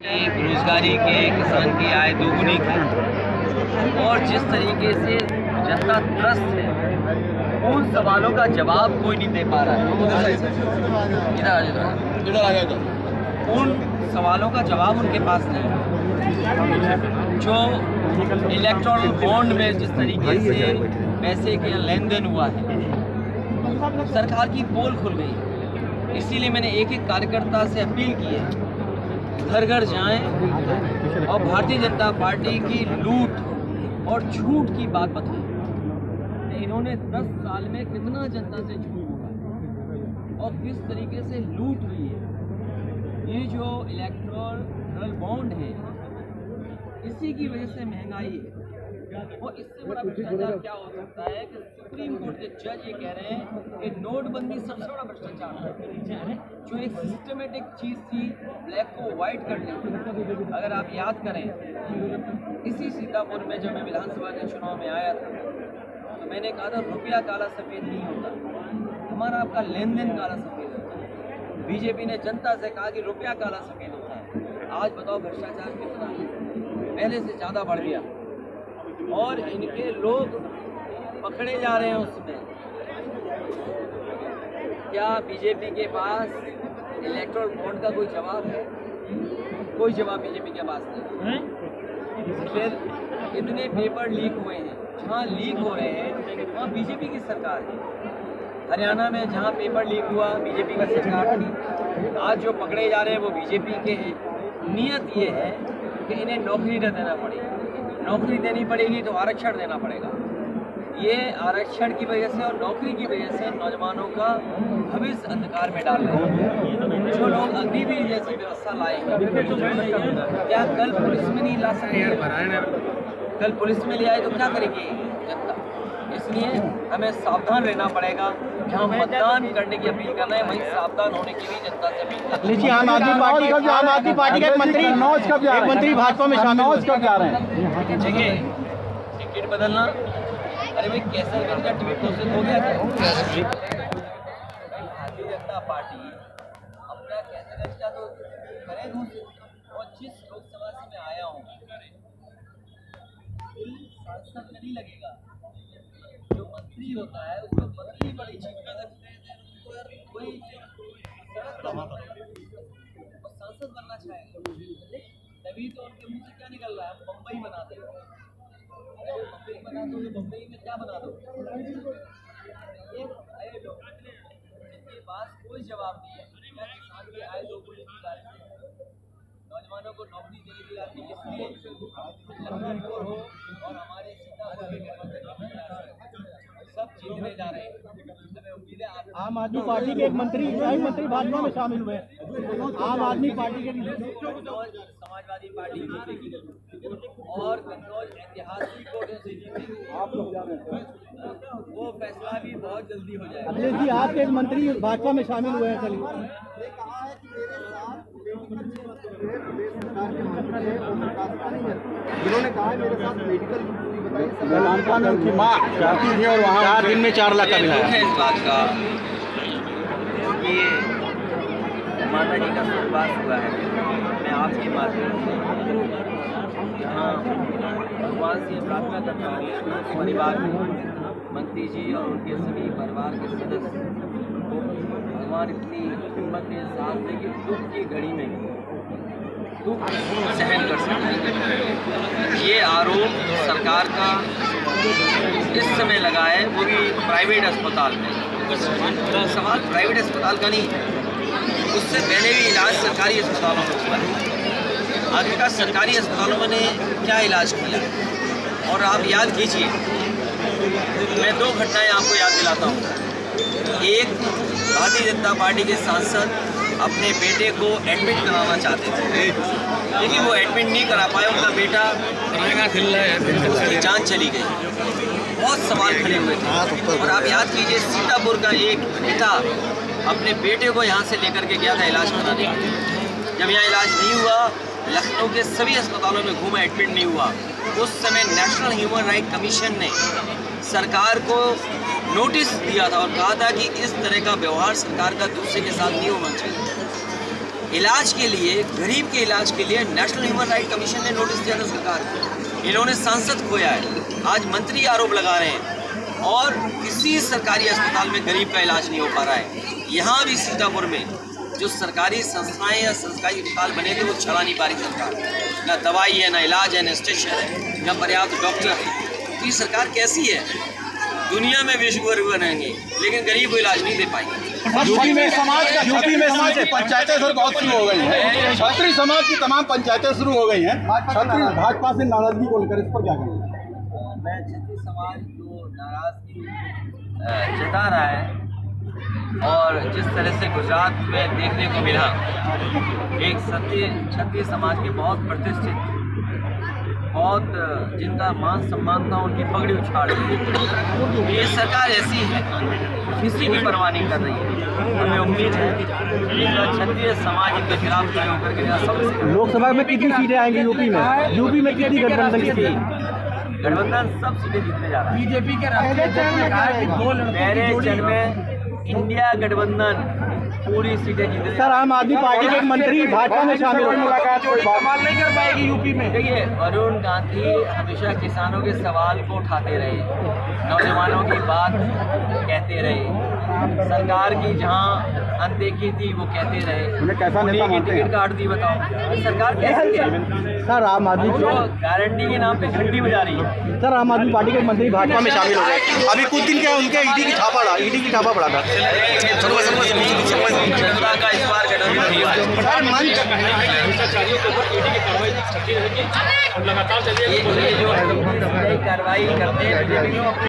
बेरोजगारी के, किसान की आय दोगुनी की और जिस तरीके से जनता त्रस्त है, उन सवालों का जवाब कोई नहीं दे पा रहा है। उन सवालों का जवाब उनके पास नहीं है। जो इलेक्टोरल बॉन्ड में जिस तरीके से पैसे के लेन देन हुआ है, सरकार की पोल खुल गई। इसीलिए मैंने एक एक कार्यकर्ता से अपील की है, घर घर जाएं और भारतीय जनता पार्टी की लूट और झूठ की बात बताएं। इन्होंने 10 साल में कितना जनता से झूठ बोला और किस तरीके से लूट हुई है। ये जो इलेक्टोरल बॉन्ड है, इसी की वजह से महंगाई है। और इससे बड़ा भ्रष्टाचार क्या हो सकता है कि सुप्रीम कोर्ट के जज ये कह रहे हैं कि नोटबंदी सबसे बड़ा भ्रष्टाचार है। जो एक सिस्टमेटिक चीज़ थी, ब्लैक को वाइट करने। अगर आप याद करें, इसी सीतापुर में जब मैं विधानसभा के चुनाव में आया था, तो मैंने कहा था रुपया काला सफ़ेद नहीं होता, हमारा आपका लेन देन काला सफ़ेद होता है। बीजेपी ने जनता से कहा कि रुपया काला सफ़ेद होता है। आज बताओ भ्रष्टाचार कितना है, पहले से ज़्यादा बढ़ गया और इनके लोग पकड़े जा रहे हैं उसमें। क्या बीजेपी के पास इलेक्टोरल बॉन्ड का कोई जवाब है? कोई जवाब बीजेपी के पास नहीं। फिर इतने पेपर लीक हुए हैं, जहाँ लीक हो रहे हैं वहाँ बीजेपी की सरकार है। हरियाणा में जहाँ पेपर लीक हुआ, बीजेपी की सरकार थी। आज जो पकड़े जा रहे हैं वो बीजेपी के हैं। नियत ये है कि इन्हें नौकरी न देना पड़ेगी। नौकरी देनी पड़ेगी तो आरक्षण देना पड़ेगा। ये आरक्षण की वजह से और नौकरी की वजह से नौजवानों का भविष्य अंधकार में डाल रहे हैं। जो लोग अग्निवीर जैसी व्यवस्था लाएंगे, क्या कल पुलिस में नहीं ला सकते? कल पुलिस में ले आए तो क्या करेगी जनता? इसलिए हमें सावधान रहना पड़ेगा। जहाँ मतदान करने की अपील करना है, वहीं सावधान होने की भी जनता से अपील करना है। आम आदमी पार्टी का एक मंत्री भाजपा में शामिल जा रहे हैं। देखिए, टिकट बदलना, अरे भाई कैसे का टिकट घोषित हो गया था। भारतीय जनता पार्टी अपना कैसे का तो करे घोषित। और जिस लोकसभा से मैं आया हूँ, सांसद नहीं लगेगा। जो मंत्री होता है उसको मंत्री बड़ी चिंता रखते हैं, कोई और सांसद बनना चाहेगा, तभी तो उनके मुंह से क्या निकल रहा है, मुंबई बना दे। अरे मुंबई बना दो, मुंबई में क्या बना दो? ये अरे लोग जिनके पास कोई जवाब नहीं है। क्या किसान की आय दोगुनी की बात है, नौजवानों को नौकरी देने की बात है। इसलिए लखनऊ हो और हमारे सीतापुर के सब जीतने जा रहे हैं। हमें उम्मीद है आम आदमी पार्टी के एक मंत्री भाजपा में शामिल हुए। आम आदमी पार्टी के समाजवादी पार्टी जीतेगी और कन्नौज ऐतिहासिक वोटों से जीतेगी। वो फैसला भी बहुत जल्दी हो जाएगा। अखिलेश जी, आपके एक मंत्री भाजपा में शामिल हुए हैं। जिन्होंने कहा मेरे साथ मेडिकल उनकी माँ चाहती थी और वहाँ 4 दिन में 4 लाख का मिला है। इस बात का कि माता जी का स्वर्गवास हुआ है। मैं आपके माध्यम से यहाँ भगवान से प्रार्थना करता हूँ, परिवार में मंत्री जी और उनके सभी परिवार के सदस्य को भगवान इतनी हिम्मत के साथ में कि दुख की घड़ी में दुख सहन कर सकते। ये आरोप सरकार का इस समय लगा है, वो भी प्राइवेट अस्पताल में। सवाल प्राइवेट अस्पताल का नहीं है, उससे पहले भी इलाज सरकारी अस्पतालों में हुआ है। आखिरकार सरकारी अस्पतालों में ने क्या इलाज किया? और आप याद कीजिए, मैं 2 घटनाएं आपको याद दिलाता हूँ। एक, भारतीय जनता पार्टी के सांसद अपने बेटे को एडमिट कराना चाहते थे, लेकिन वो एडमिट नहीं करा पाए। उनका बेटा उसकी जान चली गई। बहुत सवाल खड़े हुए थे। और आप याद कीजिए, सीतापुर का एक पिता अपने बेटे को यहाँ से लेकर के गया था इलाज कराने। जब यहाँ इलाज नहीं हुआ, लखनऊ के सभी अस्पतालों में घूमा, एडमिट नहीं हुआ। उस समय नेशनल ह्यूमन राइट कमीशन ने सरकार को नोटिस दिया था और कहा था कि इस तरह का व्यवहार सरकार का दूसरे के साथ नहीं होना चाहिए। इलाज के लिए, गरीब के इलाज के लिए नेशनल ह्यूमन राइट कमीशन ने नोटिस दिया था सरकार को। इन्होंने सांसद खोया है, आज मंत्री आरोप लगा रहे हैं और किसी सरकारी अस्पताल में गरीब का इलाज नहीं हो पा रहा है। यहाँ भी सीतापुर में जो सरकारी संस्थाएं या सरकारी अस्पताल बने थे वो चला नहीं पा रही सरकार। ना दवाई है, ना इलाज है, ना स्टेशन है, ना पर्याप्त डॉक्टर है। तो ये सरकार कैसी है? दुनिया में विश्वगुरु बनेंगे लेकिन गरीब को इलाज नहीं दे पाएंगे। यूपी में समाज की पंचायतें सर बहुत शुरू हो गई हैं। क्षत्रिय समाज की तमाम पंचायतें शुरू हो गई हैं। क्षत्रिय भाजपा से नाराजगी को लेकर इस पर क्या कहेंगे? मैं क्षत्रिय समाज जो नाराजगी जता रहा है और जिस तरह से गुजरात में देखने को मिला, एक क्षत्रिय समाज के बहुत प्रतिष्ठित, बहुत जिनका मान सम्मान था, उनकी पगड़ी उछाड़ दी। ये सरकार ऐसी है, किसी की परवाह नहीं कर रही है। हमें उम्मीद है कि क्षत्रिय समाज इनके खिलाफ खड़े होकर के सबसे लोकसभा में कितनी सीटें आएंगी यूपी में? यूपी में कितनी गठबंधन की सीटें? गठबंधन सब सीटें जीतने जा रहा है। बीजेपी के पहले चरण में इंडिया गठबंधन पूरी सीटें जीते। सर, आम आदमी पार्टी के एक मंत्री भाजपा में शामिल हो, कमाल नहीं कर पाएगी यूपी में। देखिए, वरुण गांधी हमेशा किसानों के सवाल को उठाते रहे, नौजवानों की बात कहते रहे, सरकार की जहां अनदेखी थी वो कहते रहे। उन्हें कैसा नेता मानते हैं? टिकट काट दी, बताओ सरकार कैसी है? सर, आम आदमी जो गारंटी के नाम पे घंटी बजा रही है। सर, आम आदमी पार्टी के मंत्री भाजपा में शामिल हो गए। अभी कुछ दिन क्या उनके ईडी की छापा पड़ा था। जनता का इस बार गठबंधन ये जो कार्रवाई करते हैं